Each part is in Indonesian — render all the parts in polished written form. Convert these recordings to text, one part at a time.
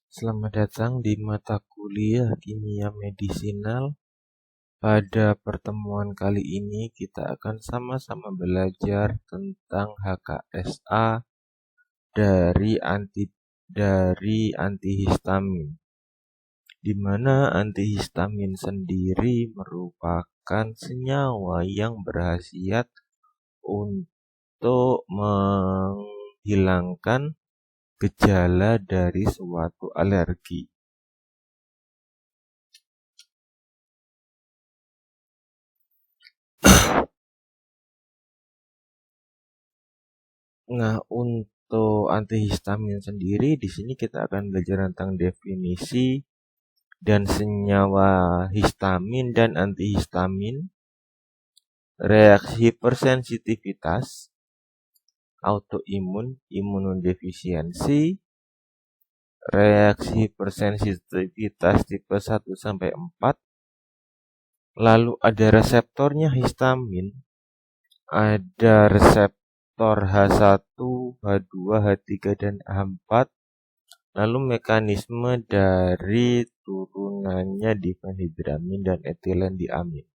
Selamat datang di mata kuliah Kimia Medisinal. Pada pertemuan kali ini kita akan sama-sama belajar tentang HKSA dari antihistamin. Di mana antihistamin sendiri merupakan senyawa yang berkhasiat untuk menghilangkan gejala dari suatu alergi. Nah, untuk antihistamin sendiri di sini kita akan belajar tentang definisi dan senyawa histamin dan antihistamin, reaksi hipersensitivitas, autoimun, imunodefisiensi, reaksi hipersensitivitas tipe 1 sampai 4. Lalu ada reseptornya histamin, ada reseptor H1, H2, H3 dan H4. Lalu mekanisme dari turunannya difenhidramin dan etilen diamin.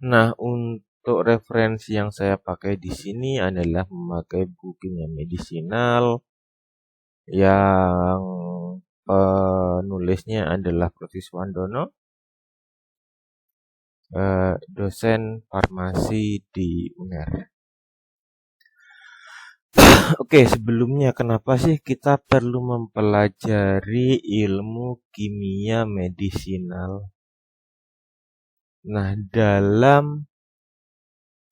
Nah, untuk referensi yang saya pakai di sini adalah memakai buku Kimia Medisinal yang penulisnya adalah Prof. Siswandono, dosen farmasi di UNER. Oke, sebelumnya kenapa sih kita perlu mempelajari ilmu kimia medisinal? Nah, dalam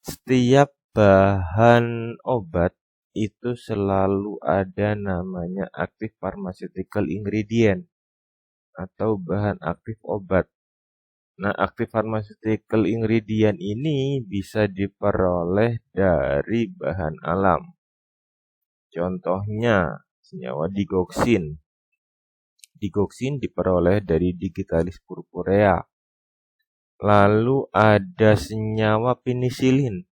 setiap bahan obat itu selalu ada namanya active pharmaceutical ingredient atau bahan aktif obat. Nah, active pharmaceutical ingredient ini bisa diperoleh dari bahan alam. Contohnya, senyawa digoxin. Digoxin diperoleh dari Digitalis purpurea. Lalu ada senyawa penisilin.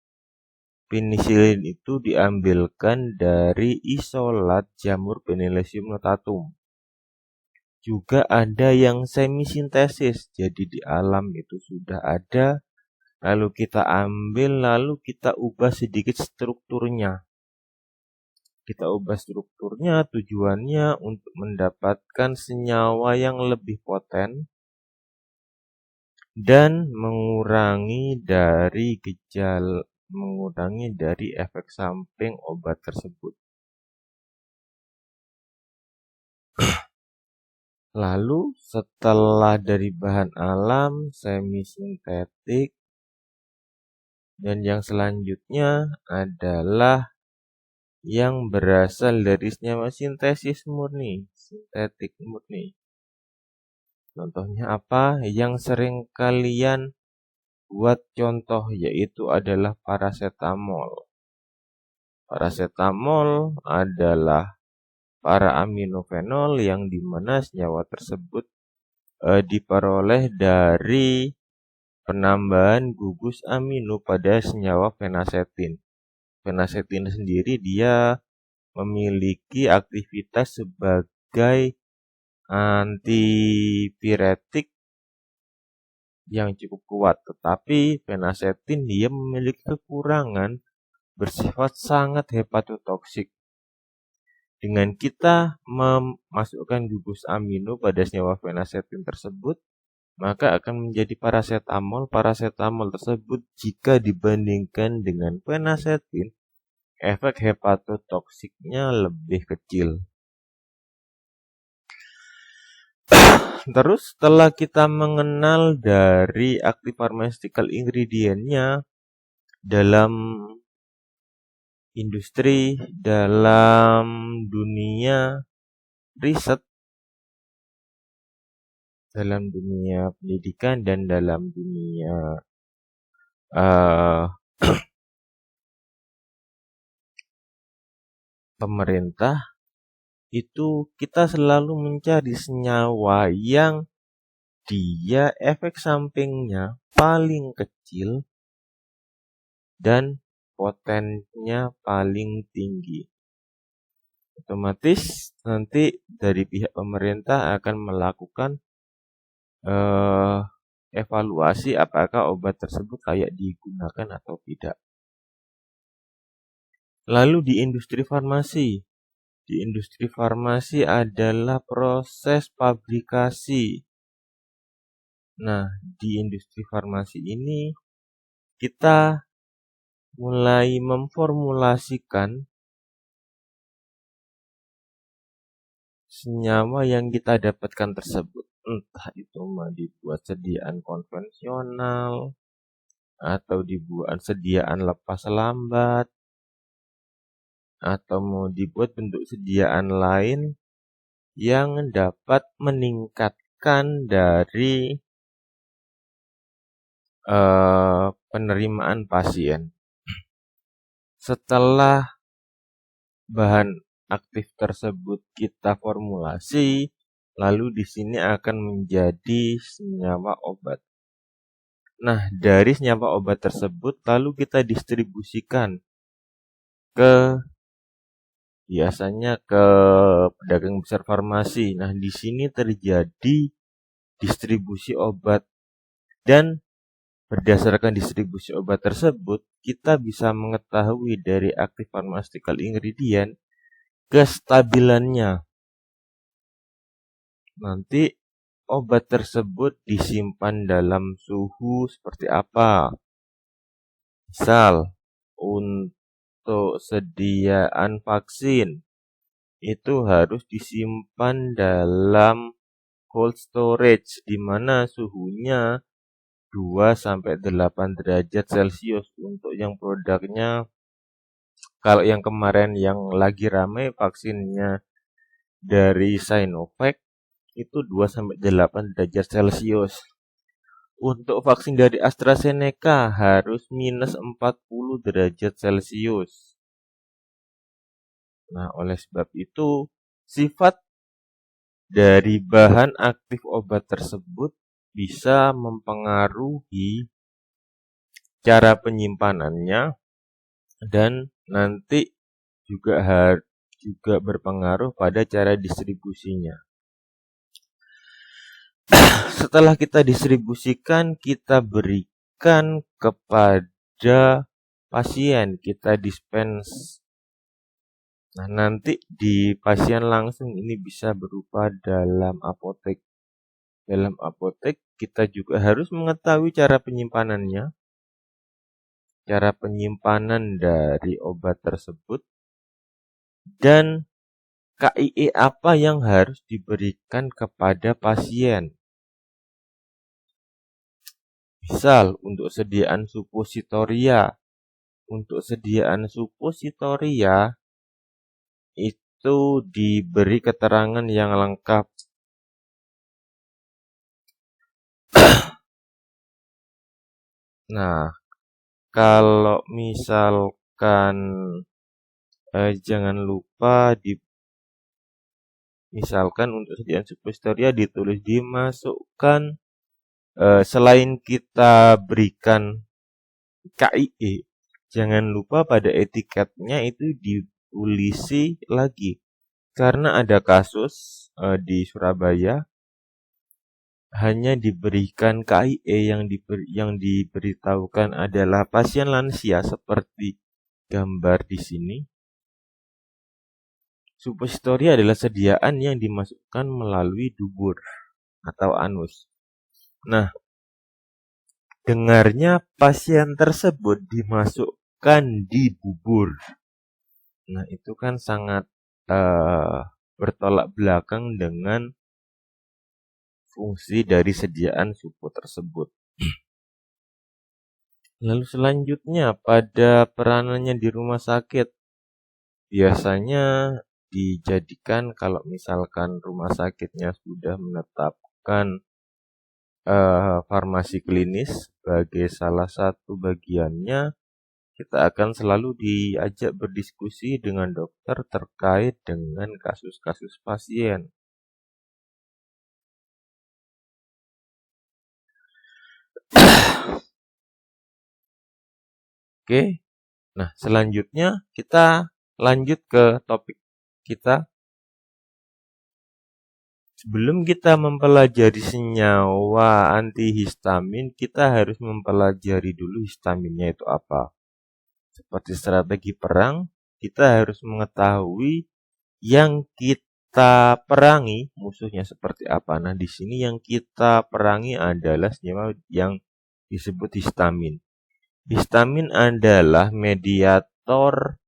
Penisilin itu diambilkan dari isolat jamur Penicillium notatum. Juga ada yang semisintesis, jadi di alam itu sudah ada, lalu kita ambil, lalu kita ubah sedikit strukturnya. Kita ubah strukturnya tujuannya untuk mendapatkan senyawa yang lebih poten dan mengurangi dari efek samping obat tersebut. Lalu setelah dari bahan alam, semi-sintetik, dan yang selanjutnya adalah yang berasal dari senyawa sintesis murni, sintetik murni. Contohnya apa? Yang sering kalian buat contoh yaitu adalah paracetamol. Paracetamol adalah para aminofenol yang dimana senyawa tersebut diperoleh dari penambahan gugus amino pada senyawa fenacetin. Fenacetin sendiri dia memiliki aktivitas sebagai antipiretik yang cukup kuat, tetapi fenacetin dia memiliki kekurangan bersifat sangat hepatotoksik. Dengan kita memasukkan gugus amino pada senyawa fenacetin tersebut, maka akan menjadi paracetamol. Paracetamol tersebut jika dibandingkan dengan fenacetin, efek hepatotoksiknya lebih kecil. Terus setelah kita mengenal dari active pharmaceutical ingredient-nya dalam industri, dalam dunia riset, dalam dunia pendidikan, dan dalam dunia pemerintah, itu kita selalu mencari senyawa yang dia efek sampingnya paling kecil dan potennya paling tinggi. Otomatis nanti dari pihak pemerintah akan melakukan evaluasi apakah obat tersebut layak digunakan atau tidak. Lalu di industri farmasi. Di industri farmasi adalah proses pabrikasi. Nah, di industri farmasi ini kita mulai memformulasikan senyawa yang kita dapatkan tersebut. Entah itu mau dibuat sediaan konvensional atau dibuat sediaan lepas lambat atau mau dibuat bentuk sediaan lain yang dapat meningkatkan dari penerimaan pasien. Setelah bahan aktif tersebut kita formulasi, lalu di sini akan menjadi senyawa obat. Nah, dari senyawa obat tersebut lalu kita distribusikan biasanya ke pedagang besar farmasi. Nah, di sini terjadi distribusi obat dan berdasarkan distribusi obat tersebut, kita bisa mengetahui dari active pharmaceutical ingredient kestabilannya. Nanti obat tersebut disimpan dalam suhu seperti apa? Misal, untuk sediaan vaksin, itu harus disimpan dalam cold storage, di mana suhunya 2-8 derajat Celcius. Untuk yang produknya, kalau yang kemarin yang lagi ramai vaksinnya dari Sinovac, itu 2-8 derajat Celcius. Untuk vaksin dari AstraZeneca harus minus 40 derajat Celcius. Nah, oleh sebab itu, sifat dari bahan aktif obat tersebut bisa mempengaruhi cara penyimpanannya dan nanti juga berpengaruh pada cara distribusinya. Setelah kita distribusikan, kita berikan kepada pasien, kita dispense. Nah, nanti di pasien langsung ini bisa berupa dalam apotek. Dalam apotek kita juga harus mengetahui cara penyimpanannya, cara penyimpanan dari obat tersebut, dan KIE apa yang harus diberikan kepada pasien. Misal, untuk sediaan suppositoria. Untuk sediaan suppositoria, itu diberi keterangan yang lengkap. Nah, kalau misalkan jangan lupa misalkan untuk sediaan suppositoria ditulis dimasukkan selain kita berikan KIE, jangan lupa pada etiketnya itu ditulisi lagi. Karena ada kasus di Surabaya hanya diberikan KIE yang diberitahukan adalah pasien lansia seperti gambar di sini. Suppositoria adalah sediaan yang dimasukkan melalui dubur atau anus. Nah, dengarnya pasien tersebut dimasukkan di bubur. Nah, itu kan sangat bertolak belakang dengan fungsi dari sediaan supo tersebut. Lalu selanjutnya pada peranannya di rumah sakit, biasanya dijadikan kalau misalkan rumah sakitnya sudah menetapkan farmasi klinis sebagai salah satu bagiannya, kita akan selalu diajak berdiskusi dengan dokter terkait dengan kasus-kasus pasien. Oke, nah selanjutnya kita lanjut ke topik kita? Sebelum kita mempelajari senyawa antihistamin, kita harus mempelajari dulu histaminnya itu apa. Seperti strategi perang, kita harus mengetahui yang kita perangi musuhnya seperti apa. Nah, di sini yang kita perangi adalah senyawa yang disebut histamin. Histamin adalah mediator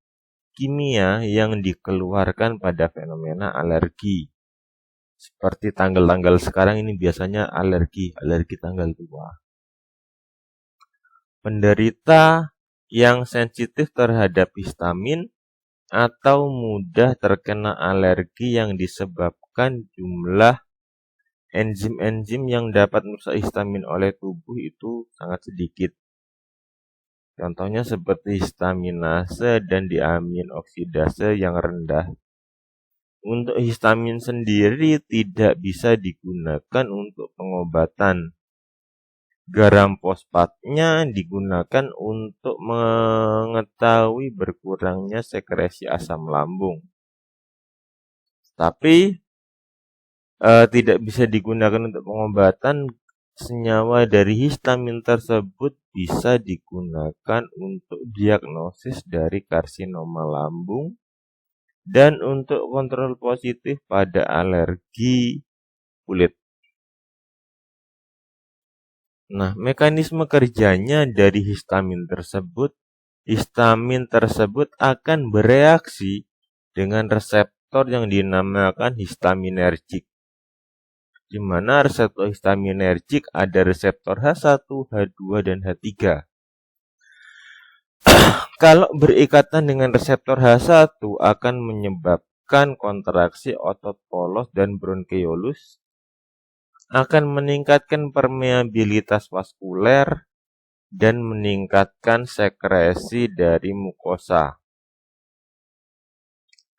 kimia yang dikeluarkan pada fenomena alergi. Seperti tanggal-tanggal sekarang ini biasanya alergi tanggal tua. Penderita yang sensitif terhadap histamin atau mudah terkena alergi yang disebabkan jumlah enzim-enzim yang dapat merusak histamin oleh tubuh itu sangat sedikit. Contohnya seperti histaminase dan diamin oksidase yang rendah. Untuk histamin sendiri tidak bisa digunakan untuk pengobatan. Garam fosfatnya digunakan untuk mengetahui berkurangnya sekresi asam lambung. Tapi tidak bisa digunakan untuk pengobatan. Senyawa dari histamin tersebut bisa digunakan untuk diagnosis dari karsinoma lambung dan untuk kontrol positif pada alergi kulit. Nah, mekanisme kerjanya dari histamin tersebut akan bereaksi dengan reseptor yang dinamakan histaminergik. Di mana reseptor histaminergik ada reseptor H1, H2, dan H3. Kalau berikatan dengan reseptor H1 akan menyebabkan kontraksi otot polos dan bronkeolus, akan meningkatkan permeabilitas vaskuler, dan meningkatkan sekresi dari mukosa.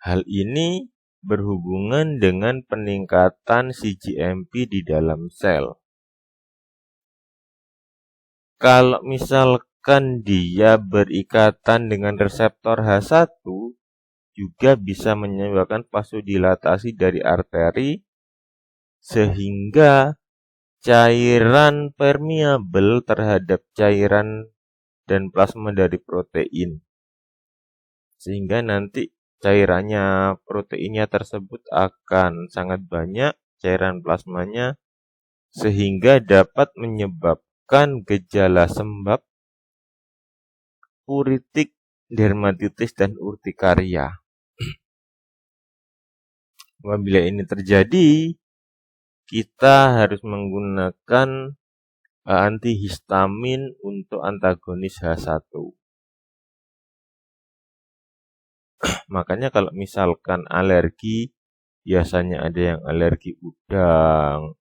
Hal ini berhubungan dengan peningkatan cGMP di dalam sel. Kalau misalkan dia berikatan dengan reseptor H1, juga bisa menyebabkan vasodilatasi dari arteri, sehingga cairan permeabel terhadap cairan dan plasma dari protein. Sehingga nanti cairannya, proteinnya tersebut akan sangat banyak, cairan plasmanya, sehingga dapat menyebabkan gejala sembab, uritik, dermatitis, dan urtikaria. Apabila ini terjadi, kita harus menggunakan antihistamin untuk antagonis H1. Makanya kalau misalkan alergi, biasanya ada yang alergi udang,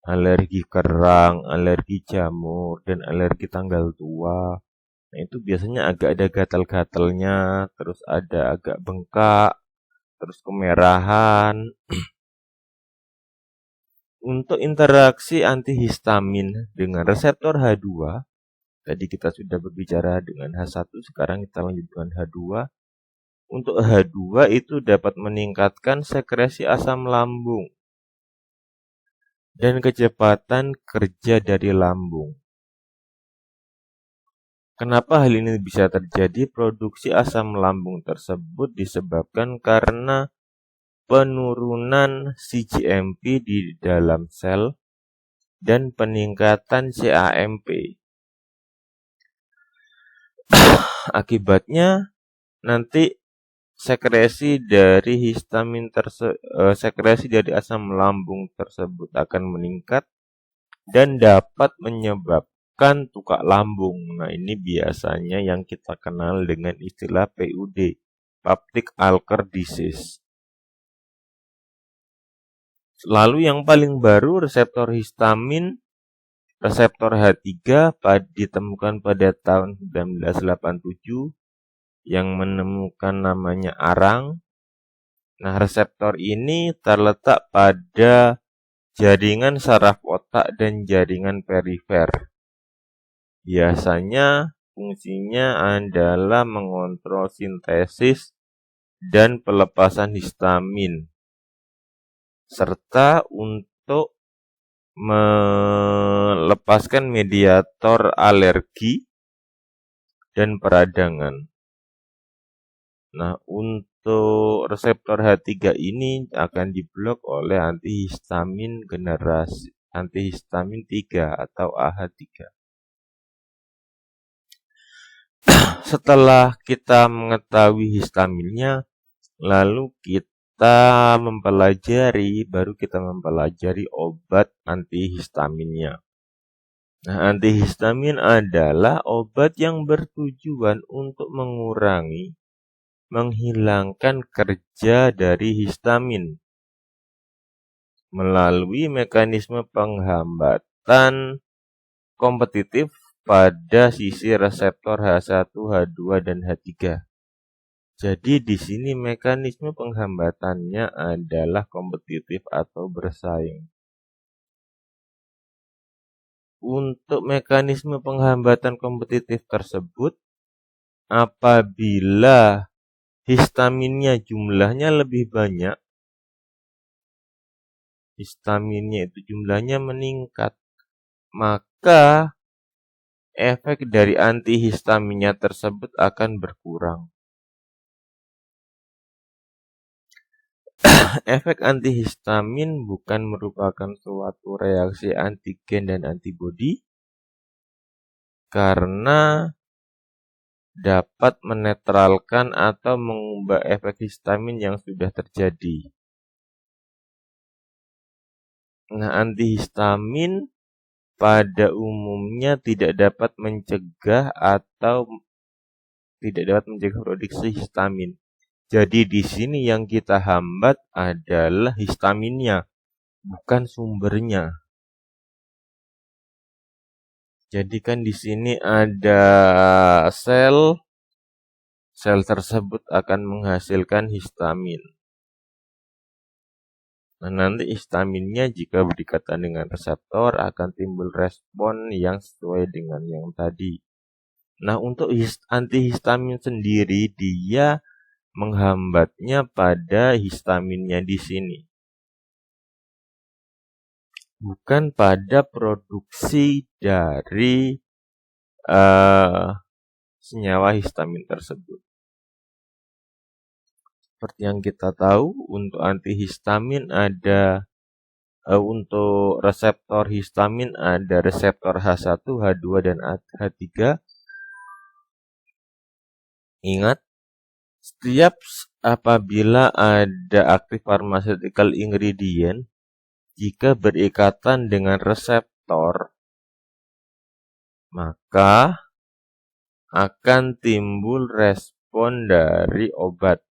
alergi kerang, alergi jamur, dan alergi tanggal tua. Nah, itu biasanya agak ada gatal-gatalnya, terus ada agak bengkak, terus kemerahan. Untuk interaksi antihistamin dengan reseptor H2, tadi kita sudah berbicara dengan H1, sekarang kita lanjut dengan H2. Untuk H2 itu dapat meningkatkan sekresi asam lambung dan kecepatan kerja dari lambung. Kenapa hal ini bisa terjadi? Produksi asam lambung tersebut disebabkan karena penurunan cGMP di dalam sel dan peningkatan CAMP. Akibatnya nanti sekresi dari sekresi dari asam lambung tersebut akan meningkat dan dapat menyebabkan tukak lambung. Nah, ini biasanya yang kita kenal dengan istilah PUD, peptic ulcer disease. Lalu yang paling baru reseptor histamin, reseptor H3 ditemukan pada tahun 1987 yang menemukan namanya arang. Nah, reseptor ini terletak pada jaringan saraf otak dan jaringan perifer. Biasanya fungsinya adalah mengontrol sintesis dan pelepasan histamin, serta untuk melepaskan mediator alergi dan peradangan. Nah, untuk reseptor H3 ini akan diblok oleh antihistamin generasi antihistamin 3 atau AH3. Setelah kita mengetahui histaminnya, lalu kita mempelajari obat antihistaminnya. Nah, antihistamin adalah obat yang bertujuan untuk menghilangkan kerja dari histamin melalui mekanisme penghambatan kompetitif pada sisi reseptor H1, H2, dan H3. Jadi di sini mekanisme penghambatannya adalah kompetitif atau bersaing. Untuk mekanisme penghambatan kompetitif tersebut, apabila histaminnya jumlahnya lebih banyak, histaminnya itu jumlahnya meningkat, maka efek dari antihistaminnya tersebut akan berkurang. Efek antihistamin bukan merupakan suatu reaksi antigen dan antibodi karena dapat menetralkan atau mengubah efek histamin yang sudah terjadi. Nah, antihistamin pada umumnya tidak dapat mencegah produksi histamin. Jadi di sini yang kita hambat adalah histaminnya, bukan sumbernya. Jadi kan di sini ada sel tersebut akan menghasilkan histamin. Nah, nanti histaminnya jika berdekatan dengan reseptor akan timbul respon yang sesuai dengan yang tadi. Nah, untuk antihistamin sendiri dia menghambatnya pada histaminnya di sini, bukan pada produksi dari senyawa histamin tersebut. Seperti yang kita tahu, untuk antihistamin untuk reseptor histamin ada reseptor H1, H2, dan H3. Ingat, apabila ada active pharmaceutical ingredient, jika berikatan dengan reseptor, maka akan timbul respon dari obat.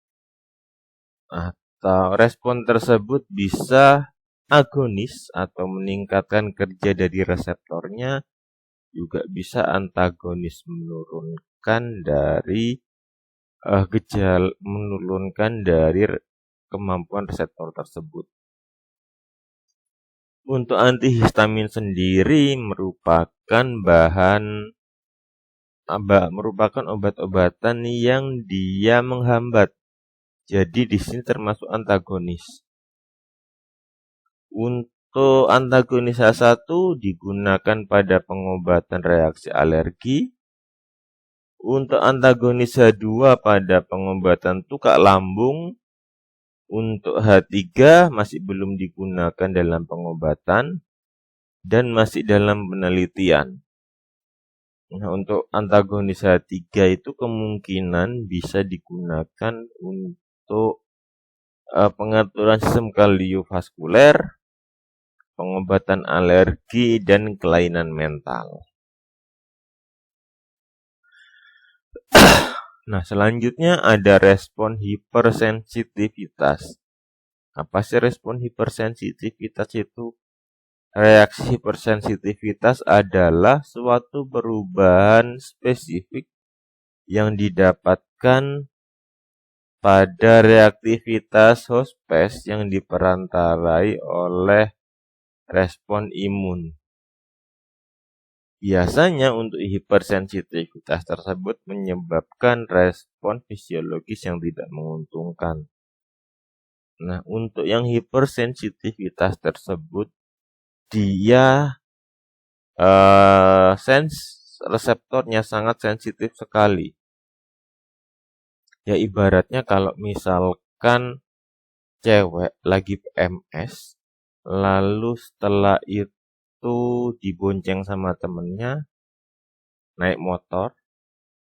Atau respon tersebut bisa agonis atau meningkatkan kerja dari reseptornya, juga bisa antagonis menurunkan dari kemampuan reseptor tersebut. Untuk antihistamin sendiri merupakan obat-obatan yang dia menghambat. Jadi di sini termasuk antagonis. Untuk antagonis H1 digunakan pada pengobatan reaksi alergi. Untuk antagonis H2 pada pengobatan tukak lambung. Untuk H3 masih belum digunakan dalam pengobatan dan masih dalam penelitian. Nah, untuk antagonis H3 itu kemungkinan bisa digunakan untuk pengaturan sistem kardiovaskuler, pengobatan alergi, dan kelainan mental. Nah, selanjutnya ada respon hipersensitivitas. Apa sih respon hipersensitivitas itu? Reaksi hipersensitivitas adalah suatu perubahan spesifik yang didapatkan pada reaktivitas hospes yang diperantarai oleh respon imun. Biasanya untuk hipersensitivitas tersebut menyebabkan respon fisiologis yang tidak menguntungkan. Nah, untuk yang hipersensitivitas tersebut, dia reseptornya sangat sensitif sekali. Ya ibaratnya kalau misalkan cewek lagi PMS, lalu setelah itu dibonceng sama temennya, naik motor,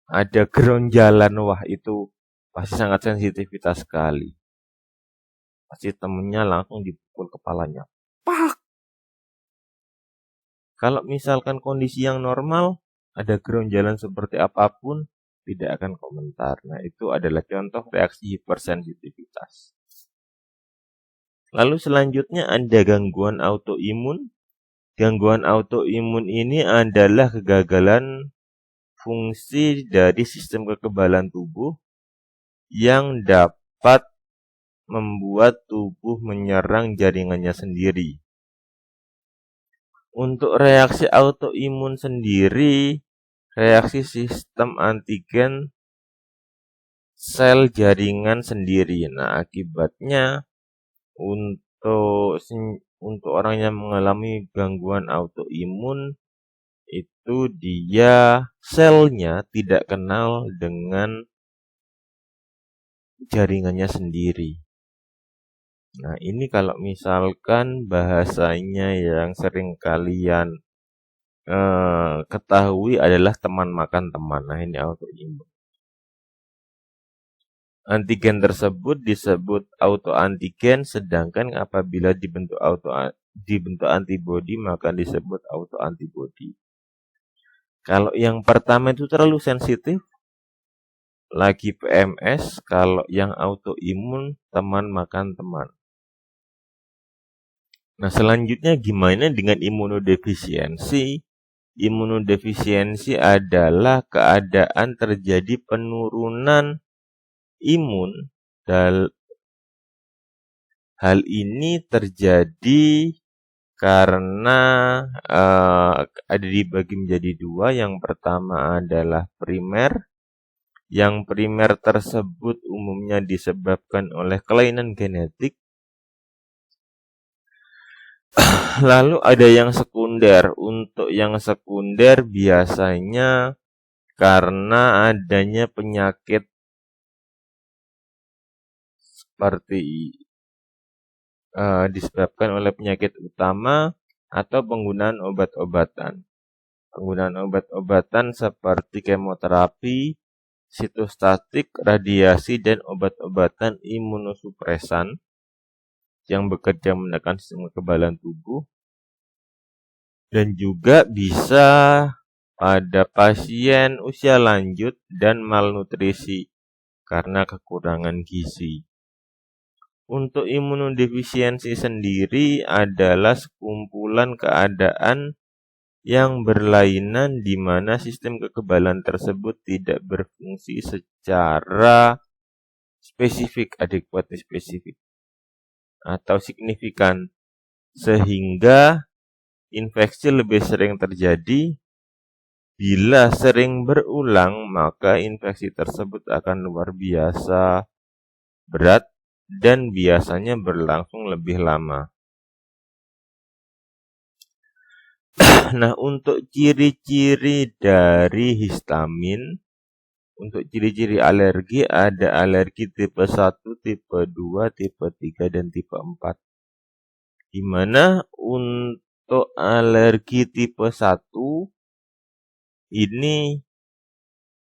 ada geronjalan, wah itu pasti sangat sensitivitas sekali. Pasti temennya langsung dipukul kepalanya. Pak! Kalau misalkan kondisi yang normal, ada geronjalan seperti apapun, tidak akan komentar. Nah, itu adalah contoh reaksi hipersensitivitas. Lalu selanjutnya ada gangguan autoimun. Gangguan autoimun ini adalah kegagalan fungsi dari sistem kekebalan tubuh yang dapat membuat tubuh menyerang jaringannya sendiri. Untuk reaksi autoimun sendiri, reaksi sistem antigen sel jaringan sendiri. Nah, akibatnya untuk orang yang mengalami gangguan autoimun itu dia selnya tidak kenal dengan jaringannya sendiri. Nah, ini kalau misalkan bahasanya yang sering kalian ketahui adalah teman makan teman. Nah, ini autoimun. Antigen tersebut disebut autoantigen, sedangkan apabila dibentuk antibodi maka disebut autoantibodi. Kalau yang pertama itu terlalu sensitif, lagi PMS. Kalau yang autoimun, teman makan teman. Nah, selanjutnya gimana dengan imunodefisiensi? Imunodefisiensi adalah keadaan terjadi penurunan imun. Hal ini terjadi karena ada dibagi menjadi dua. Yang pertama adalah primer. Yang primer tersebut umumnya disebabkan oleh kelainan genetik. Lalu ada yang sekunder. Untuk yang sekunder biasanya karena adanya penyakit seperti disebabkan oleh penyakit utama atau penggunaan obat-obatan. Penggunaan obat-obatan seperti kemoterapi, sitostatik, radiasi, dan obat-obatan imunosupresan yang bekerja menekan sistem kekebalan tubuh. Dan juga bisa pada pasien usia lanjut dan malnutrisi karena kekurangan gizi. Untuk imunodefisiensi sendiri adalah sekumpulan keadaan yang berlainan di mana sistem kekebalan tersebut tidak berfungsi secara spesifik, adequately spesifik, atau signifikan, sehingga infeksi lebih sering terjadi. Bila sering berulang, maka infeksi tersebut akan luar biasa berat dan biasanya berlangsung lebih lama. Nah, untuk ciri-ciri dari histamin, untuk ciri-ciri alergi ada alergi tipe 1, tipe 2, tipe 3, dan tipe 4. Di mana untuk alergi tipe 1 ini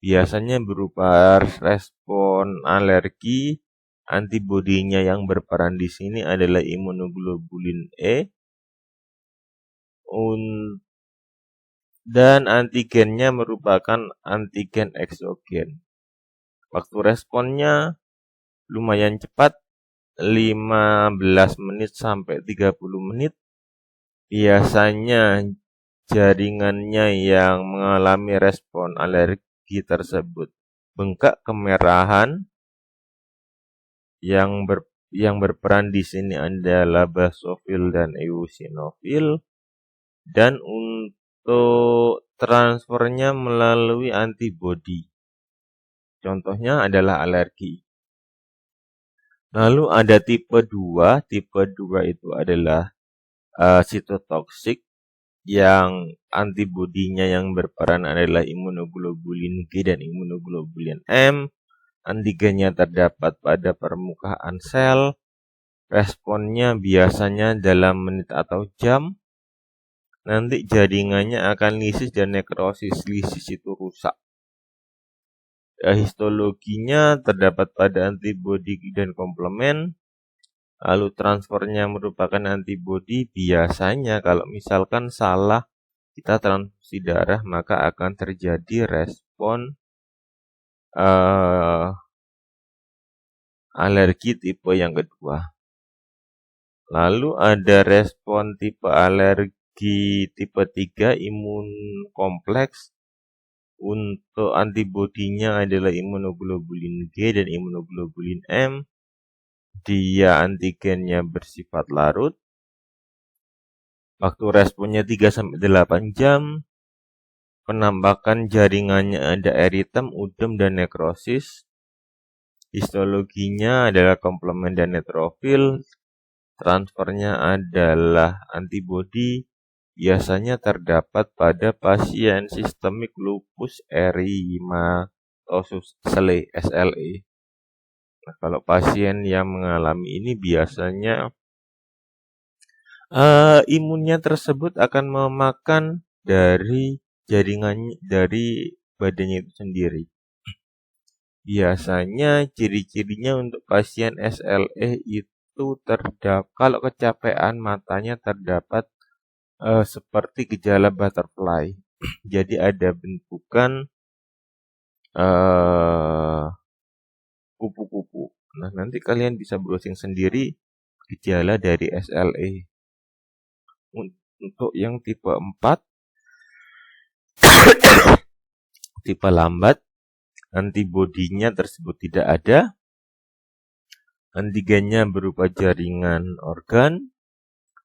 biasanya berupa respon alergi. Antibodinya yang berperan di sini adalah imunoglobulin E. Dan antigennya merupakan antigen eksogen. Waktu responnya lumayan cepat, 15 menit sampai 30 menit. Biasanya jaringannya yang mengalami respon alergi tersebut bengkak, kemerahan. Yang berperan di sini adalah basofil dan eosinofil. Dan untuk transfernya melalui antibodi. Contohnya adalah alergi. Lalu ada tipe 2. Tipe 2 itu adalah sitotoksik yang antibodinya yang berperan adalah imunoglobulin G dan imunoglobulin M. Antigennya terdapat pada permukaan sel. Responnya biasanya dalam menit atau jam. Nanti jaringannya akan lisis dan nekrosis. Lisis itu rusak. Histologinya terdapat pada antibodi dan komplement. Lalu transfernya merupakan antibodi. Biasanya kalau misalkan salah kita transfusi darah, maka akan terjadi respon alergi tipe yang kedua. Lalu ada respon tipe alergi tipe 3 imun kompleks. Untuk antibodinya adalah imunoglobulin G dan imunoglobulin M. Dia antigennya bersifat larut. Waktu responnya 3-8 jam. Penampakan jaringannya ada eritem, udem, dan nekrosis. Histologinya adalah komplement dan neutrofil. Transfernya adalah antibodi. Biasanya terdapat pada pasien sistemik lupus erythematosus SLE. Nah, kalau pasien yang mengalami ini biasanya imunnya tersebut akan memakan dari jaringannya, dari badannya itu sendiri. Biasanya ciri-cirinya untuk pasien SLE itu terdapat, kalau kecapean matanya terdapat seperti gejala butterfly. Jadi ada bentukan kupu-kupu. Nah, nanti kalian bisa browsing sendiri gejala dari SLE. Untuk yang tipe 4, tipe lambat, antibodinya tersebut tidak ada. Antigennya berupa jaringan organ.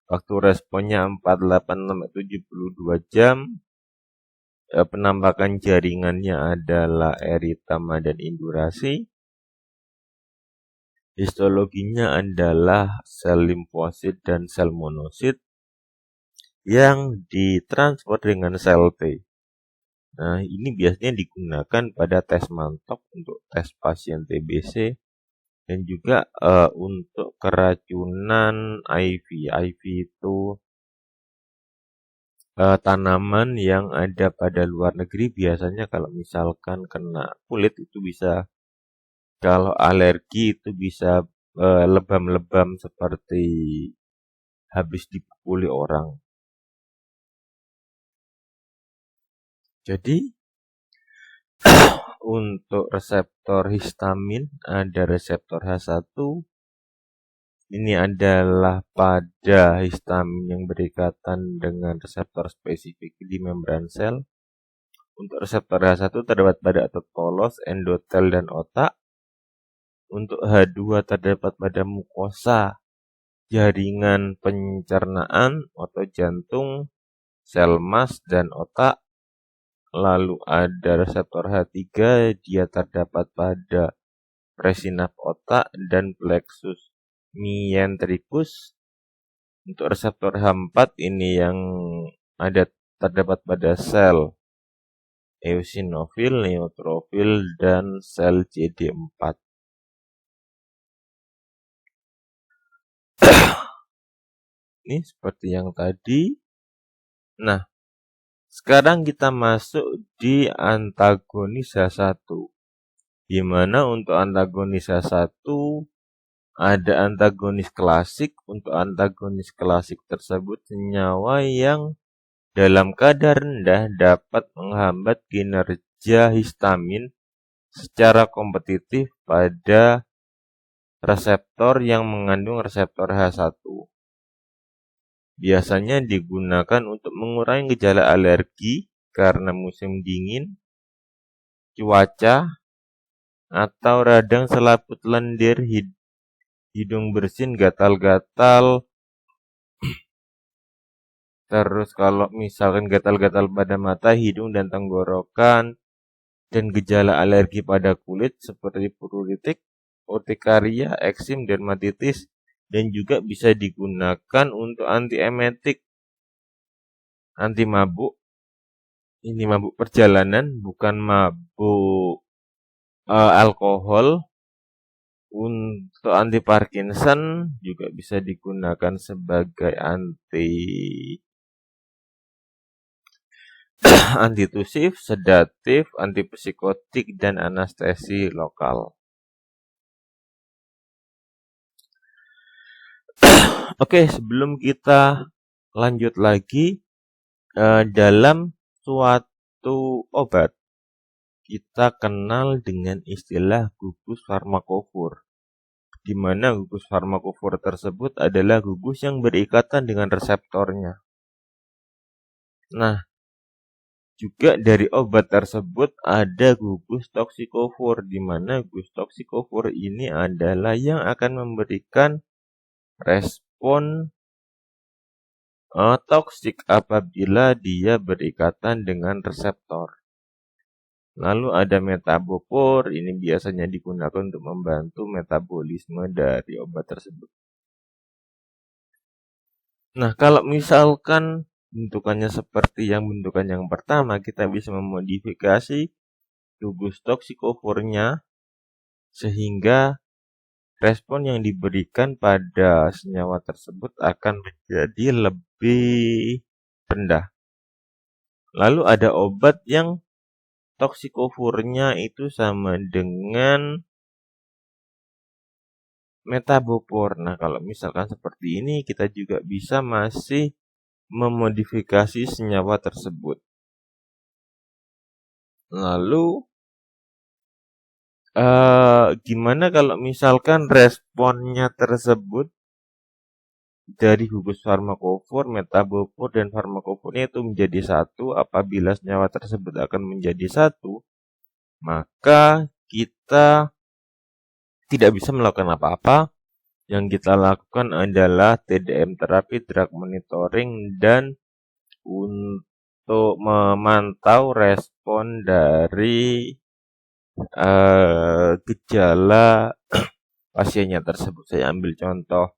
Waktu responnya 48-72 jam. Penampakan jaringannya adalah eritema dan indurasi. Histologinya adalah sel limfosit dan sel monosit yang ditransfer dengan sel T. Nah, ini biasanya digunakan pada tes mantok untuk tes pasien TBC dan juga untuk keracunan IV. IV itu tanaman yang ada pada luar negeri. Biasanya kalau misalkan kena kulit itu bisa, kalau alergi itu bisa lebam-lebam seperti habis dipukuli orang. Jadi untuk reseptor histamin ada reseptor H1. Ini adalah pada histamin yang berikatan dengan reseptor spesifik di membran sel. Untuk reseptor H1 terdapat pada otot polos, endotel, dan otak. Untuk H2 terdapat pada mukosa, jaringan pencernaan, otot jantung, sel mas, dan otak. Lalu ada reseptor H3, dia terdapat pada presinap otak dan plexus myentricus. Untuk reseptor H4 ini yang terdapat pada sel eosinofil, neutrofil, dan sel CD4. Ini seperti yang tadi. Nah, sekarang kita masuk di antagonis H1. Di mana untuk antagonis H1 ada antagonis klasik. Untuk antagonis klasik tersebut senyawa yang dalam kadar rendah dapat menghambat kinerja histamin secara kompetitif pada reseptor yang mengandung reseptor H1. Biasanya digunakan untuk mengurangi gejala alergi karena musim dingin, cuaca, atau radang selaput lendir, hidung bersin, gatal-gatal, Terus kalau misalkan gatal-gatal pada mata, hidung, dan tenggorokan, dan gejala alergi pada kulit seperti pruritik, urtikaria, eksim, dermatitis, dan juga bisa digunakan untuk antiemetik, anti mabuk. Ini mabuk perjalanan, bukan mabuk alkohol. Untuk anti Parkinson juga bisa digunakan sebagai antitusif, sedatif, antipsikotik, dan anestesi lokal. Oke, sebelum kita lanjut lagi, dalam suatu obat, kita kenal dengan istilah gugus farmakofur, di mana gugus farmakofur tersebut adalah gugus yang berikatan dengan reseptornya. Nah, juga dari obat tersebut ada gugus toksikofur, di mana gugus toksikofur ini adalah yang akan memberikan respon toksik apabila dia berikatan dengan reseptor. Lalu ada metabopor, ini biasanya digunakan untuk membantu metabolisme dari obat tersebut. Nah, kalau misalkan bentukannya seperti bentukan yang pertama, kita bisa memodifikasi gugus toksikofornya sehingga respon yang diberikan pada senyawa tersebut akan menjadi lebih rendah. Lalu ada obat yang toksikofurnya itu sama dengan metabopor. Nah, kalau misalkan seperti ini, kita juga bisa masih memodifikasi senyawa tersebut. Lalu, gimana kalau misalkan responnya tersebut dari gugus farmakofur, metabopor, dan farmakofornya itu menjadi satu? Apabila senyawa tersebut akan menjadi satu, maka kita tidak bisa melakukan apa-apa. Yang kita lakukan adalah TDM terapi, drug monitoring, dan untuk memantau respon dari gejala pasiennya tersebut. Saya ambil contoh,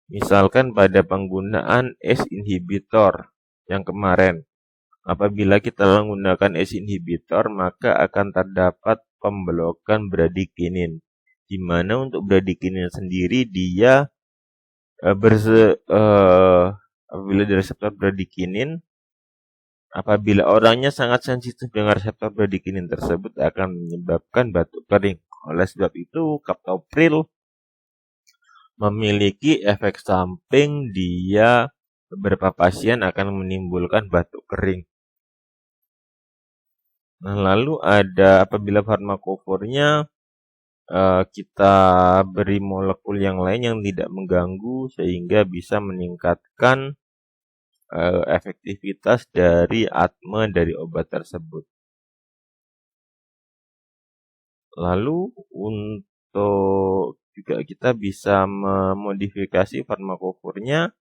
misalkan pada penggunaan ACE inhibitor yang kemarin. Apabila kita menggunakan ACE inhibitor, maka akan terdapat pemblokan bradikinin, di mana untuk bradikinin sendiri dia apabila di reseptor bradikinin, apabila orangnya sangat sensitif dengan reseptor bradikinin tersebut akan menyebabkan batuk kering. Oleh sebab itu, captopril memiliki efek samping, dia beberapa pasien akan menimbulkan batuk kering. Nah, lalu ada apabila farmakofornya kita beri molekul yang lain yang tidak mengganggu sehingga bisa meningkatkan efektivitas dari atme dari obat tersebut. Lalu untuk juga kita bisa memodifikasi farmakofornya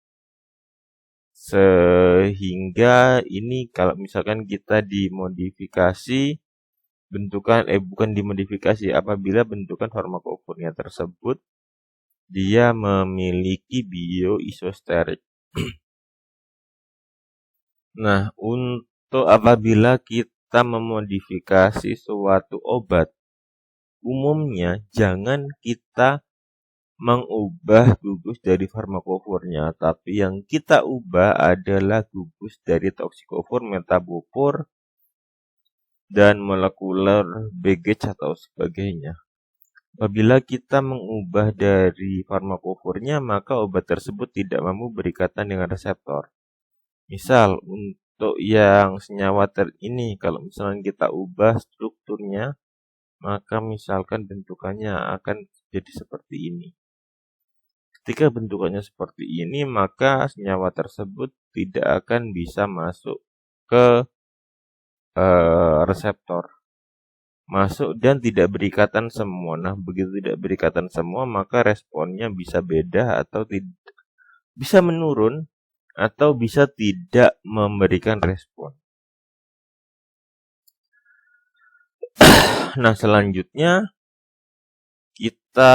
sehingga ini kalau misalkan kita dimodifikasi bukan dimodifikasi, apabila bentukan farmakofornya tersebut dia memiliki bioisosterik. Nah, untuk apabila kita memodifikasi suatu obat, umumnya jangan kita mengubah gugus dari farmakofornya, tapi yang kita ubah adalah gugus dari toksikofur, metabopor, dan molekuler baggage atau sebagainya. Apabila kita mengubah dari farmakofornya, maka obat tersebut tidak mampu berikatan dengan reseptor. Misal, untuk yang senyawa ini, kalau misalnya kita ubah strukturnya, maka misalkan bentukannya akan jadi seperti ini. Ketika bentukannya seperti ini, maka senyawa tersebut tidak akan bisa masuk ke reseptor. Masuk dan tidak berikatan semua. Nah, begitu tidak berikatan semua, maka responnya bisa beda atau tidak bisa menurun atau bisa tidak memberikan respon. Nah, selanjutnya kita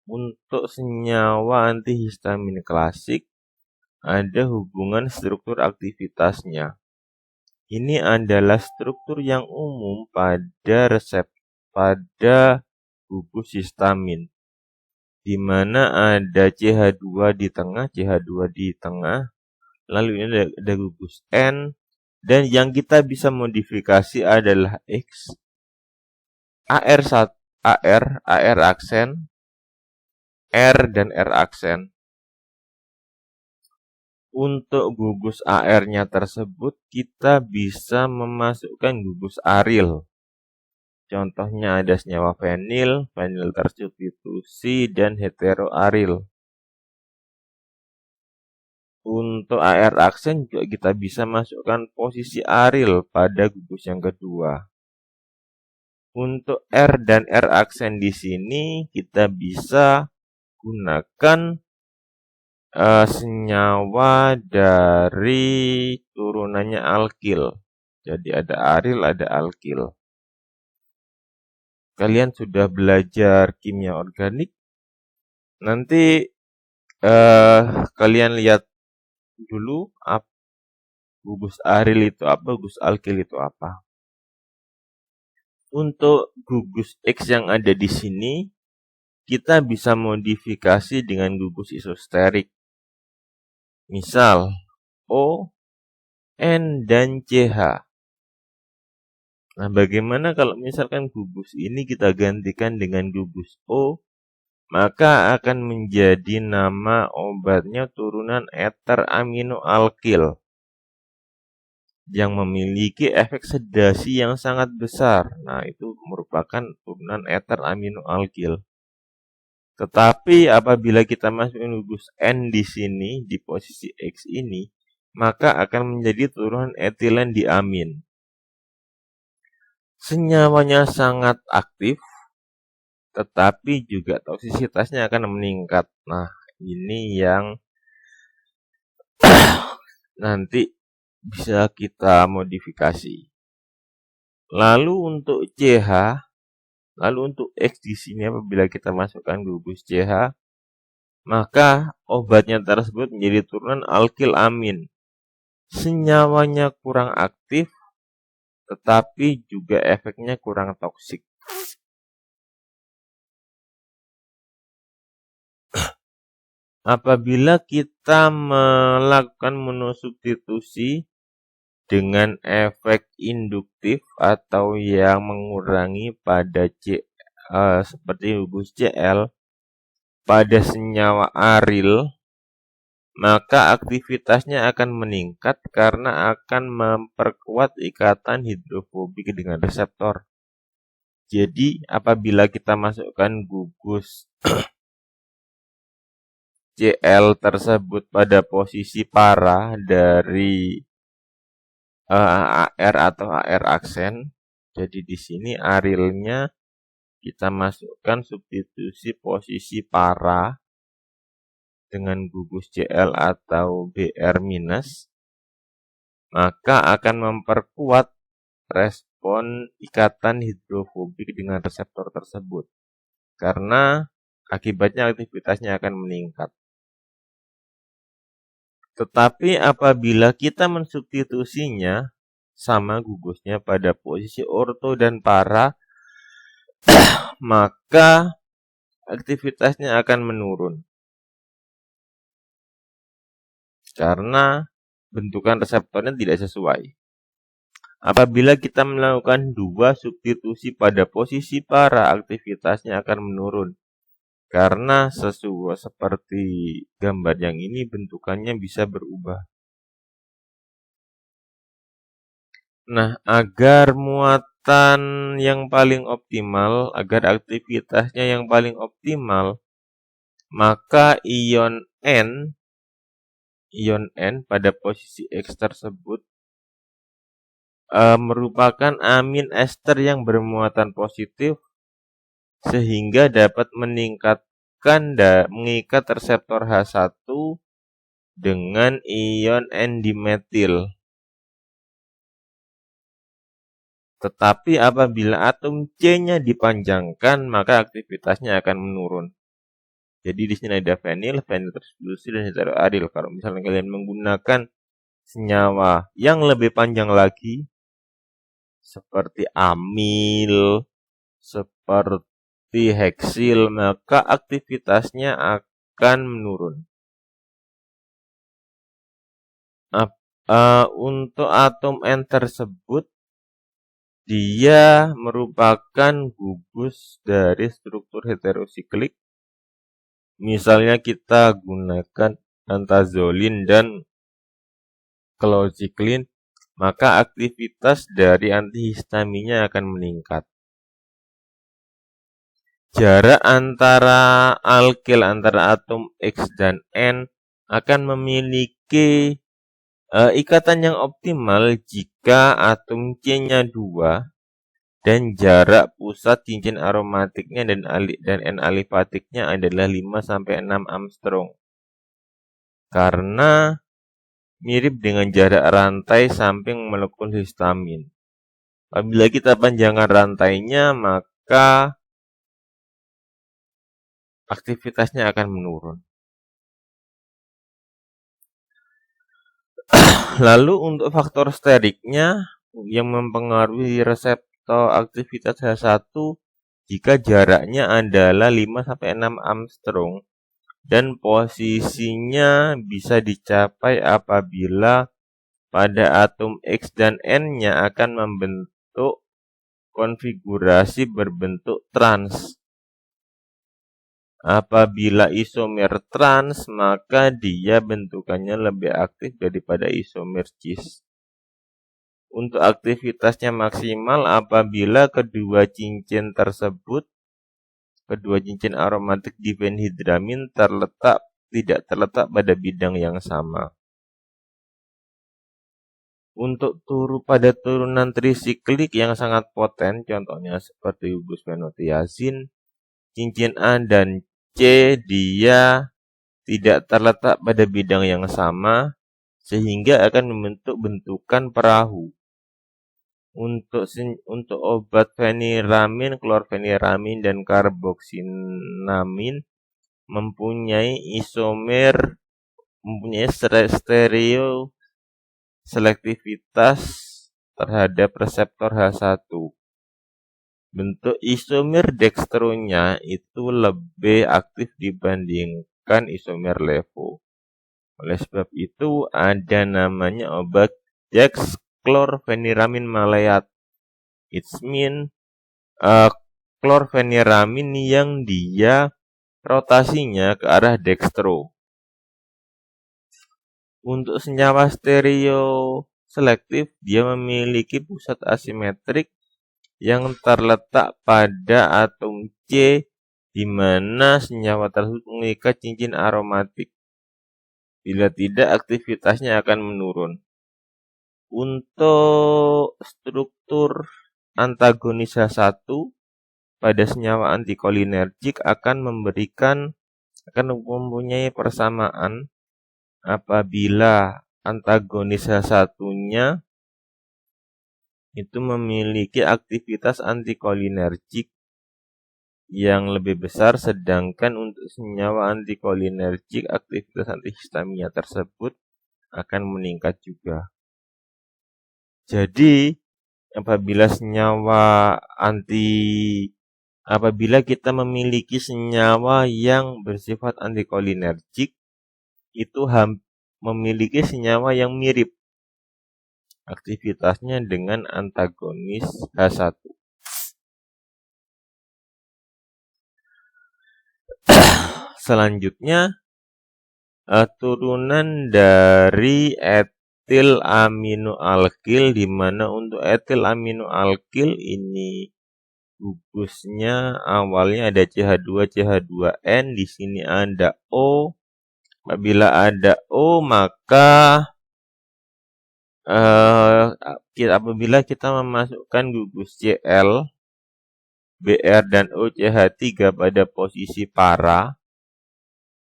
untuk senyawa antihistamin klasik ada hubungan struktur aktivitasnya. Ini adalah struktur yang umum pada gugus histamin, di mana ada CH2 di tengah, lalu ini ada gugus N, dan yang kita bisa modifikasi adalah X, AR aksen, R dan R aksen. Untuk gugus AR-nya tersebut, kita bisa memasukkan gugus aril. Contohnya ada senyawa fenil tersubstitusi, dan heteroaril. Untuk AR aksen juga kita bisa masukkan posisi aril pada gugus yang kedua. Untuk R dan R aksen di sini kita bisa gunakan senyawa dari turunannya alkil. Jadi ada aril, ada alkil. Kalian sudah belajar kimia organik. Nanti kalian lihat dulu gugus aril itu apa, gugus alkil itu apa. Untuk gugus X yang ada di sini, kita bisa modifikasi dengan gugus isosterik. Misal O, N, dan CH. Nah, bagaimana kalau misalkan gugus ini kita gantikan dengan gugus O, maka akan menjadi nama obatnya turunan eter aminoalkil yang memiliki efek sedasi yang sangat besar. Nah, itu merupakan turunan eter aminoalkil. Tetapi apabila kita masukkan gugus N di sini, di posisi X ini, maka akan menjadi turunan etilen diamin. Senyawanya sangat aktif, tetapi juga toksisitasnya akan meningkat. Nah, ini yang nanti bisa kita modifikasi. Lalu untuk CH, lalu untuk X di sini apabila kita masukkan gugus CH, maka obatnya tersebut menjadi turunan alkil amin. Senyawanya kurang aktif, tetapi juga efeknya kurang toksik. Apabila kita melakukan monosubstitusi dengan efek induktif atau yang mengurangi pada seperti gugus Cl pada senyawa aril, maka aktivitasnya akan meningkat karena akan memperkuat ikatan hidrofobik dengan reseptor. Jadi apabila kita masukkan gugus Cl tersebut pada posisi para dari AR atau AR aksen, jadi di sini arilnya kita masukkan substitusi posisi para dengan gugus Cl atau Br-, maka akan memperkuat respon ikatan hidrofobik dengan reseptor tersebut. Karena akibatnya aktivitasnya akan meningkat. Tetapi apabila kita mensubstitusinya sama gugusnya pada posisi orto dan para, maka aktivitasnya akan menurun. Karena bentukan reseptornya tidak sesuai. Apabila kita melakukan dua substitusi pada posisi para, aktivitasnya akan menurun. Karena sesuai seperti gambar yang ini, bentukannya bisa berubah. Nah, agar muatan yang paling optimal, agar aktivitasnya yang paling optimal, maka ion N pada posisi X tersebut merupakan amin ester yang bermuatan positif sehingga dapat mengikat reseptor H1 dengan ion N-dimetil. Tetapi apabila atom C-nya dipanjangkan, maka aktivitasnya akan menurun. Jadi di sini ada fenil tersubstitusi dan heteroaril. Kalau misalnya kalian menggunakan senyawa yang lebih panjang lagi, seperti amil, seperti heksil, maka aktivitasnya akan menurun. Untuk atom N tersebut, dia merupakan gugus dari struktur heterosiklik. Misalnya kita gunakan antazolin dan kloziklin, maka aktivitas dari antihistaminya akan meningkat. Jarak antara alkil antara atom X dan N akan memiliki ikatan yang optimal jika atom C-nya 2 dan jarak pusat cincin aromatiknya dan N-alifatiknya adalah 5-6 Armstrong. Karena mirip dengan jarak rantai samping molekul histamin. Apabila kita panjangkan rantainya, maka aktivitasnya akan menurun. Lalu untuk faktor steriknya yang mempengaruhi reseptor aktivitas H1 jika jaraknya adalah 5-6 Armstrong dan posisinya bisa dicapai apabila pada atom X dan N-nya akan membentuk konfigurasi berbentuk trans. Apabila isomer trans, maka dia bentukannya lebih aktif daripada isomer cis. Untuk aktivitasnya maksimal apabila kedua cincin aromatik difenhidramin tidak terletak pada bidang yang sama. Untuk pada turunan trisiklik yang sangat poten, contohnya seperti gugus fenotiazin, cincin A dan C dia tidak terletak pada bidang yang sama, sehingga akan membentuk bentukan perahu. Untuk obat feniramin, klorfeniramin, dan karboksinamin mempunyai stereo selektivitas terhadap reseptor H1. Bentuk isomer dekstronya itu lebih aktif dibandingkan isomer levo. Oleh sebab itu ada namanya obat dexklorfeniramin maleat. It means klorfeniramin yang dia rotasinya ke arah dextro. Untuk senyawa stereo selektif, dia memiliki pusat asimetrik yang terletak pada atom C, di mana senyawa tersebut mengikat cincin aromatik. Bila tidak, aktivitasnya akan menurun. Untuk struktur antagonis H1 pada senyawa antikolinergik akan mempunyai persamaan apabila antagonis H1-nya itu memiliki aktivitas antikolinergik yang lebih besar, sedangkan untuk senyawa antikolinergik aktivitas antihistaminya tersebut akan meningkat juga. Jadi apabila kita memiliki senyawa yang bersifat antikolinergik, itu memiliki senyawa yang mirip aktivitasnya dengan antagonis H1. Selanjutnya, turunan dari etil aminoalkil, di mana untuk etil aminoalkil ini gugusnya awalnya ada CH2, CH2N, di sini ada O. Apabila ada O, maka apabila kita memasukkan gugus Cl, Br dan OCH3 pada posisi para,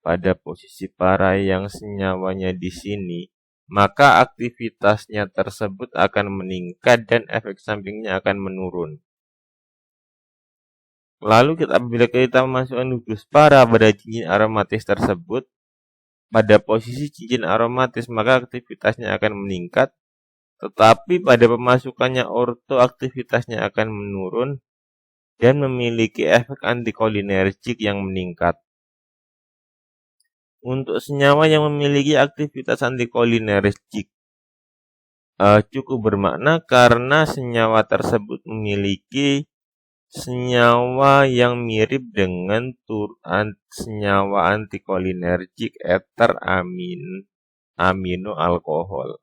pada posisi para yang senyawanya di sini, maka aktivitasnya tersebut akan meningkat dan efek sampingnya akan menurun. Lalu apabila kita memasukkan nukleus para pada cincin aromatis tersebut, pada posisi cincin aromatis maka aktivitasnya akan meningkat, tetapi pada pemasukannya orto aktivitasnya akan menurun dan memiliki efek antikolinergik yang meningkat. Untuk senyawa yang memiliki aktivitas antikolinergik cukup bermakna karena senyawa tersebut memiliki senyawa yang mirip dengan senyawa antikolinergik eter amino alkohol.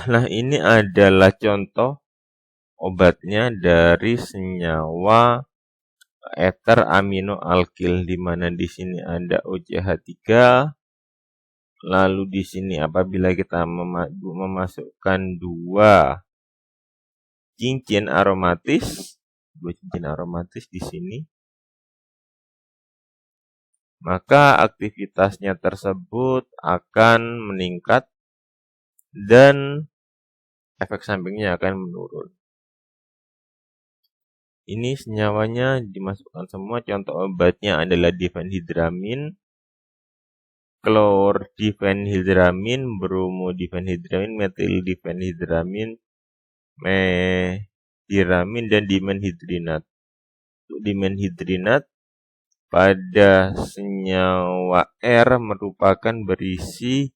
Nah, ini adalah contoh obatnya dari senyawa eter amino alkil, di mana di sini ada OCH3. Lalu di sini apabila kita memasukkan dua cincin aromatis di sini, maka aktivitasnya tersebut akan meningkat dan efek sampingnya akan menurun. Ini senyawanya dimasukkan semua. Contoh obatnya adalah difenhidramin, klordifenhidramin, bromodifenhidramin, metildifenhidramin, mehidiramin, dan dimenhidrinat. Untuk dimenhidrinat pada senyawa R merupakan berisi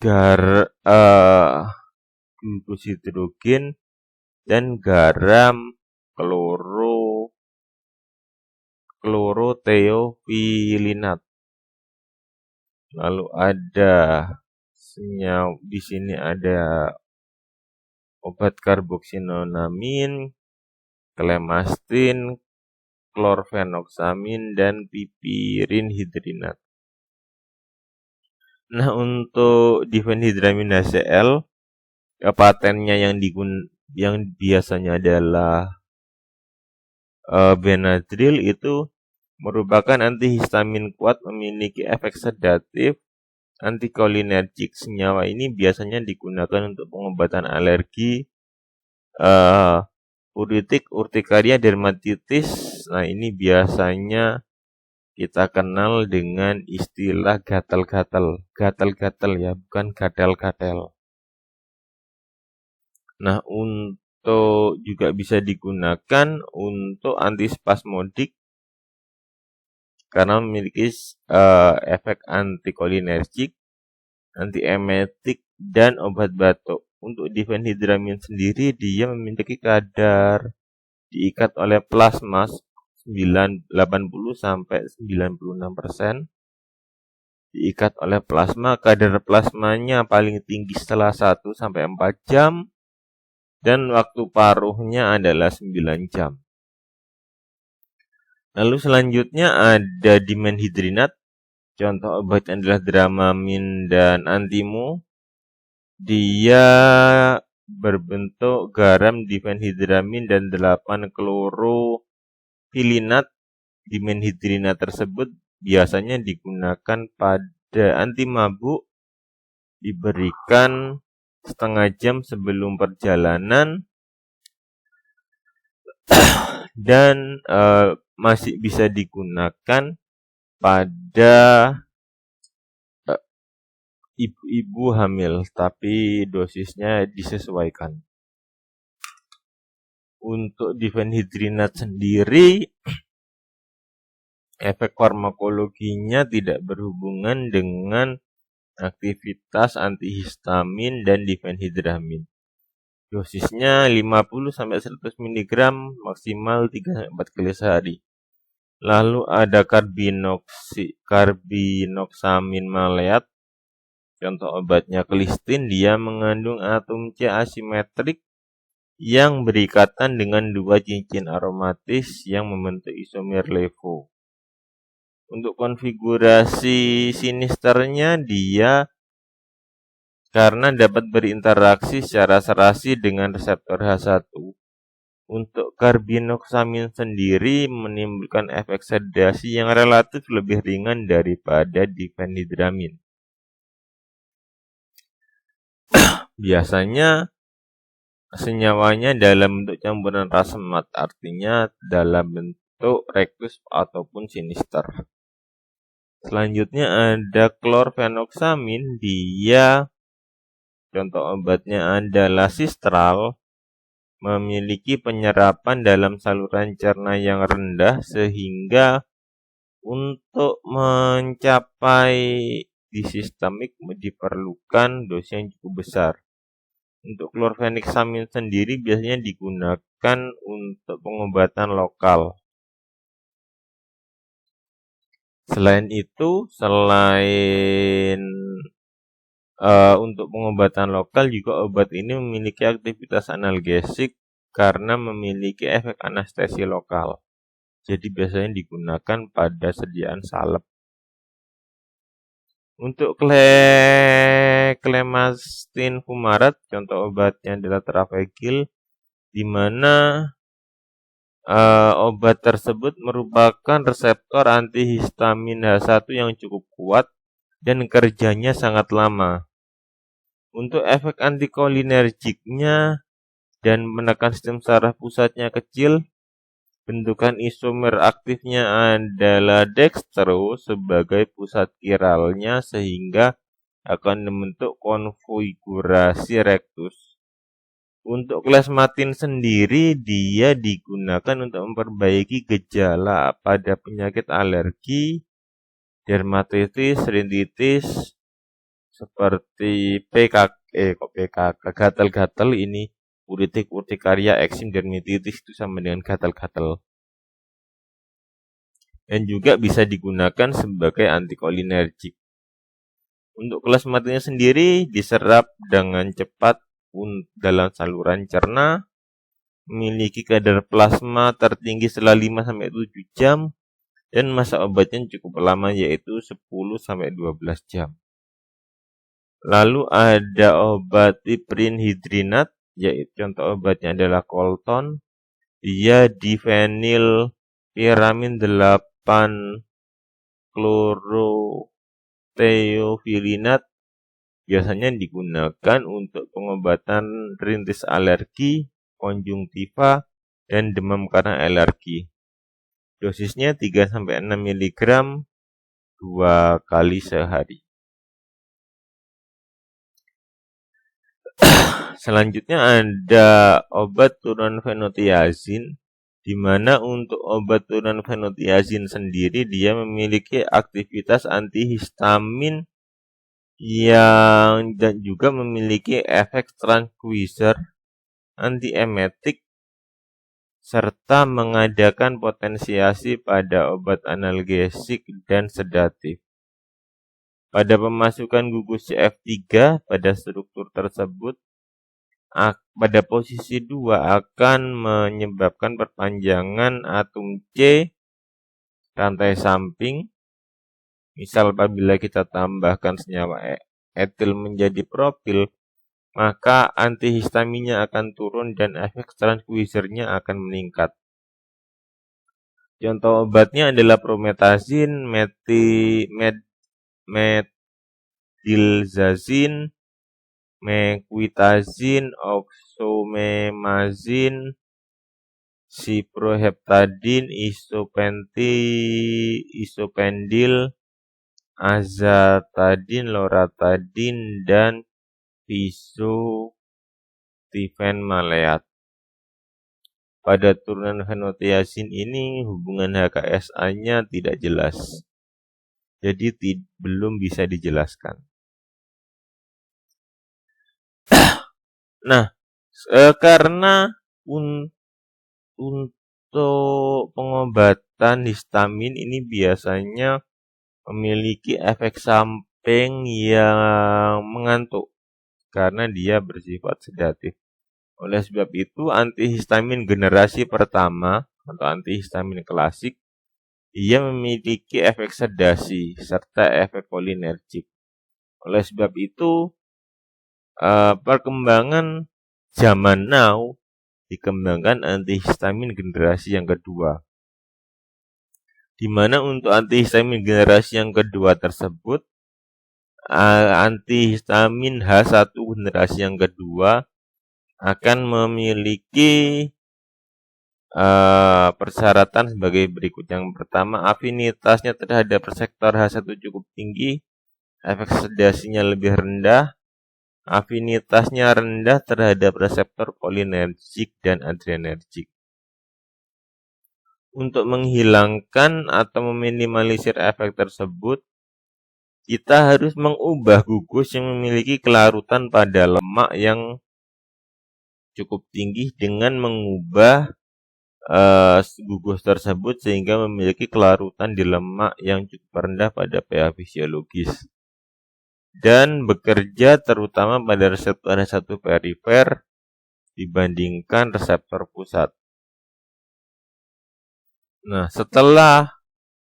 glukus hidrogen dan garam kloroteofilinat. Lalu ada senyawa di sini ada obat karboksinonimin, klemastin, klorfenoksamin, dan pipirin hidrinat. Nah, untuk difenhidramin HCl, patennya yang biasanya adalah Benadryl, itu merupakan antihistamin kuat, memiliki efek sedatif, antikolinergik. Senyawa ini biasanya digunakan untuk pengobatan alergi, uritik, urtikaria, dermatitis. Nah, ini biasanya kita kenal dengan istilah gatal-gatal. Gatal-gatal ya, bukan gadal-gadal. Nah, untuk juga bisa digunakan untuk antispasmodik karena memiliki efek antikolinergik, antiemetik, dan obat batuk. Untuk difenhidramin sendiri, dia memiliki kadar diikat oleh plasma 80-96%. Diikat oleh plasma, kadar plasmanya paling tinggi setelah 1-4 jam, dan waktu paruhnya adalah 9 jam. Lalu selanjutnya ada dimenhidrinat. Contoh obatnya adalah Dramamine dan Antimo. Dia berbentuk garam difenhidramin dan 8 klorofilinat. Dimenhidrinat tersebut biasanya digunakan pada anti mabuk, diberikan setengah jam sebelum perjalanan, dan masih bisa digunakan pada ibu-ibu hamil, tapi dosisnya disesuaikan. Untuk difenhidrinat sendiri, efek farmakologinya tidak berhubungan dengan aktivitas antihistamin dan difenhidramin. Dosisnya 50-100 mg maksimal 3-4 kali sehari. Lalu ada karbinoksamin maleat. Contoh obatnya Clistin, dia mengandung atom C asimetrik yang berikatan dengan dua cincin aromatis yang membentuk isomer LeVo. Untuk konfigurasi sinisternya, dia karena dapat berinteraksi secara serasi dengan reseptor H1, Untuk karbinoksamin sendiri menimbulkan efek sedasi yang relatif lebih ringan daripada difenhidramin. Biasanya senyawanya dalam bentuk campuran racemate, artinya dalam bentuk rectus ataupun sinister. Selanjutnya ada klorfenoksamin, dia contoh obatnya adalah sistral, memiliki penyerapan dalam saluran cerna yang rendah sehingga untuk mencapai di sistemik diperlukan dosis yang cukup besar. Untuk klorfenoksamin sendiri biasanya digunakan untuk pengobatan lokal. Selain itu, untuk pengobatan lokal juga obat ini memiliki aktivitas analgesik karena memiliki efek anestesi lokal. Jadi biasanya digunakan pada sediaan salep. Untuk clemastine fumarat, contoh obatnya adalah Travagil, di mana obat tersebut merupakan reseptor antihistamin H1 yang cukup kuat dan kerjanya sangat lama. Untuk efek antikolinergiknya dan menekan sistem saraf pusatnya kecil, bentukan isomer aktifnya adalah dextro sebagai pusat kiralnya sehingga akan membentuk konfigurasi rectus. Untuk klesmatin sendiri dia digunakan untuk memperbaiki gejala pada penyakit alergi, dermatitis, rinitis, seperti gatal-gatal ini, uritik, urtikaria, eksim, dermatitis itu sama dengan gatal-gatal. Dan juga bisa digunakan sebagai antikolinergik. Untuk klesmatinya sendiri diserap dengan cepat dalam saluran cerna, memiliki kadar plasma tertinggi setelah 5-7 jam, dan masa obatnya cukup lama yaitu 10-12 jam. Lalu ada obat iprinhidrinat, yaitu contoh obatnya adalah Colton. Dia difenilpiramin 8 chlorotheofilinat, biasanya digunakan untuk pengobatan rintis alergi, konjungtiva, dan demam karena alergi. Dosisnya 3-6 mg 2 kali sehari. Selanjutnya ada obat turunan fenotiazin, di mana untuk obat turunan fenotiazin sendiri dia memiliki aktivitas antihistamin yang dan juga memiliki efek tranquilizer, antiemetik, serta mengadakan potensiasi pada obat analgesik dan sedatif. Pada pemasukan gugus CF3 pada struktur tersebut, pada posisi 2 akan menyebabkan perpanjangan atom C rantai samping. Misal apabila kita tambahkan senyawa etil menjadi propil, maka antihistaminnya akan turun dan efek tranquilizer-nya akan meningkat. Contoh obatnya adalah promethazine, metilzazine, mequitazine, oxomemazine, ciproheptadine, isopendil, azatadine, loratadine, dan bisotifenmaleat. Pada turunan fenotiazin ini hubungan HKSA-nya tidak jelas, jadi belum bisa dijelaskan. Nah, karena untuk pengobatan histamin ini biasanya memiliki efek samping yang mengantuk karena dia bersifat sedatif. Oleh sebab itu, antihistamin generasi pertama atau antihistamin klasik, dia memiliki efek sedasi serta efek kolinergik. Oleh sebab itu, perkembangan zaman now dikembangkan antihistamin generasi yang kedua. Di mana untuk antihistamin generasi yang kedua tersebut, antihistamin H1 generasi yang kedua akan memiliki persyaratan sebagai berikut. Yang pertama, afinitasnya terhadap reseptor H1 cukup tinggi, efek sedasinya lebih rendah, afinitasnya rendah terhadap reseptor kolinergik dan adrenergik. Untuk menghilangkan atau meminimalisir efek tersebut, kita harus mengubah gugus yang memiliki kelarutan pada lemak yang cukup tinggi dengan mengubah gugus tersebut sehingga memiliki kelarutan di lemak yang cukup rendah pada pH fisiologis dan bekerja terutama pada reseptor H1 perifer dibandingkan reseptor pusat. Nah, setelah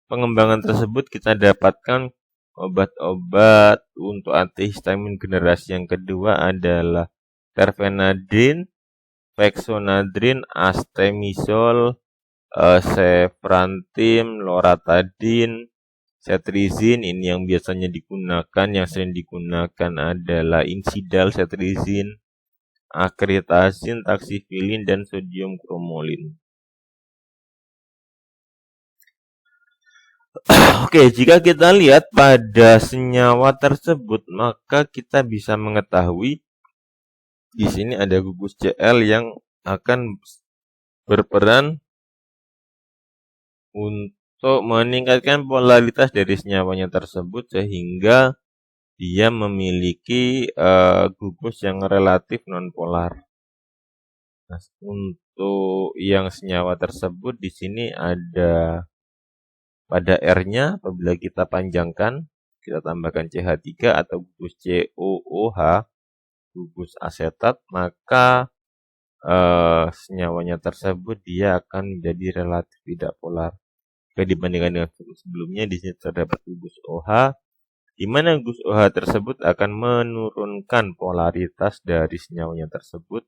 pengembangan tersebut kita dapatkan obat-obat untuk antihistamin generasi yang kedua adalah terfenadrin, fexonadrin, astemisol, sefrantim, loratadin, cetirizine. Ini yang biasanya digunakan, yang sering digunakan adalah insidal, cetirizine, akritazin, taksifilin, dan sodium kromolin. Oke, jika kita lihat pada senyawa tersebut, maka kita bisa mengetahui di sini ada gugus Cl yang akan berperan untuk meningkatkan polaritas dari senyawanya tersebut sehingga dia memiliki gugus yang relatif nonpolar. Nah, untuk yang senyawa tersebut di sini ada pada R-nya apabila kita panjangkan, kita tambahkan CH3 atau gugus COOH, gugus asetat, maka senyawanya tersebut dia akan menjadi relatif tidak polar. Jika dibandingkan dengan sebelumnya, di sini terdapat gugus OH, di mana gugus OH tersebut akan menurunkan polaritas dari senyawanya tersebut.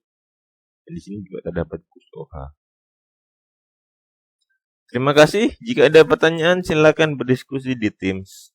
Dan di sini juga terdapat gugus OH. Terima kasih. Jika ada pertanyaan, silakan berdiskusi di Teams.